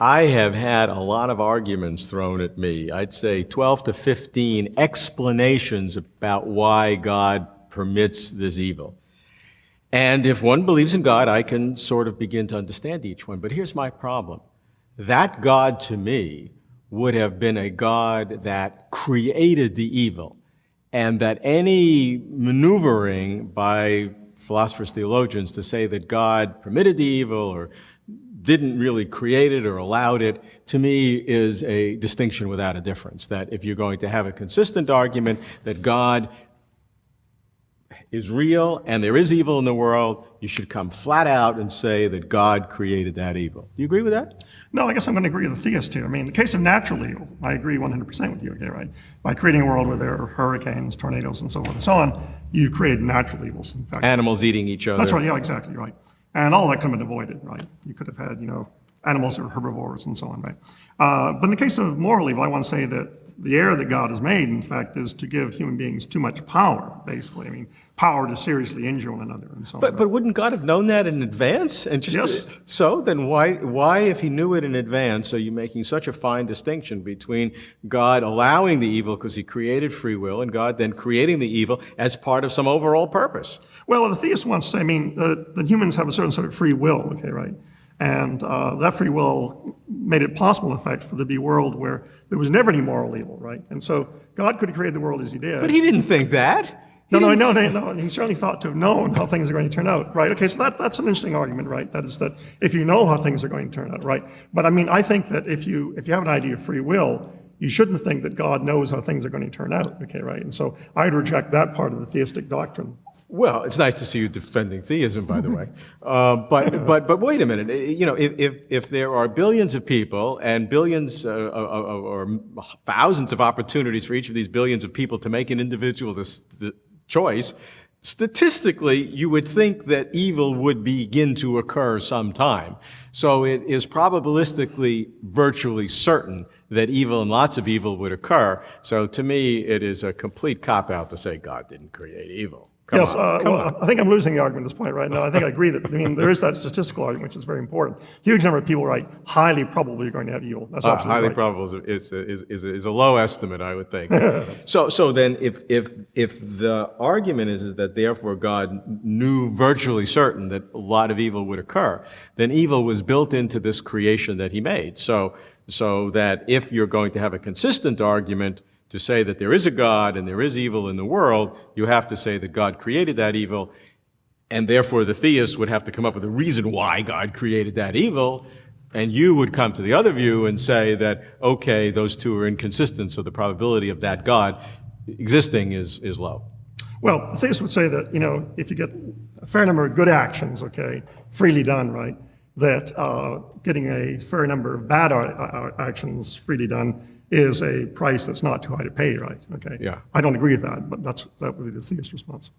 I have had a lot of arguments thrown at me. I'd say 12 to 15 explanations about why God permits this evil. And if one believes in God, I can sort of begin to understand each one. But here's my problem. That God to me would have been a God that created the evil, and that any maneuvering by philosophers, theologians to say that God permitted the evil or didn't really create it or allowed it, to me is a distinction without a difference. That if you're going to have a consistent argument that God is real and there is evil in the world, you should come flat out and say that God created that evil. Do you agree with that? No, I guess I'm going to agree with the theist here. I mean, in the case of natural evil, I agree 100% with you, okay, right? By creating a world where there are hurricanes, tornadoes, and so forth and so on, you create natural evils. In fact, animals eating each other. That's right, yeah, exactly, right. And all that could have been avoided, right? You could have had, animals that were herbivores and so on, right? But in the case of moral evil, I want to say that the error that God has made, in fact, is to give human beings too much power, basically. I mean, power to seriously injure one another and so on. But wouldn't God have known that in advance? And just yes. So then why, if he knew it in advance, are you making such a fine distinction between God allowing the evil because he created free will and God then creating the evil as part of some overall purpose? Well, the theist wants to say, that humans have a certain sort of free will, okay, right? And that free will made it possible, in fact, for there to be a world where there was never any moral evil, right? And so God could have created the world as he did. But he didn't think that. No, he certainly thought to have known how things are going to turn out, right? Okay, so that's an interesting argument, right? That is that if you know how things are going to turn out, right? But I think that if you have an idea of free will, you shouldn't think that God knows how things are going to turn out, okay, right? And so I'd reject that part of the theistic doctrine. Well, it's nice to see you defending theism, by the way. But wait a minute. If there are billions of people and billions or thousands of opportunities for each of these billions of people to make an individual choice, statistically, you would think that evil would begin to occur sometime. So it is probabilistically virtually certain that evil and lots of evil would occur. So to me, it is a complete cop-out to say God didn't create evil. Come on. I think I'm losing the argument at this point right now. I think I agree that, there is that statistical argument, which is very important. Huge number of people write, highly probable you're going to have evil. That's absolutely highly right. probable is a low estimate, I would think. So then if the argument is that therefore God knew virtually certain that a lot of evil would occur, then evil was built into this creation that he made. So that if you're going to have a consistent argument to say that there is a God and there is evil in the world, you have to say that God created that evil, and therefore the theist would have to come up with a reason why God created that evil, and you would come to the other view and say that, okay, those two are inconsistent, so the probability of that God existing is low. Well, the theist would say that, if you get a fair number of good actions, okay, freely done, right, that getting a fair number of bad actions freely done is a price that's not too high to pay, right? Okay. Yeah. I don't agree with that, but that would be the theist response.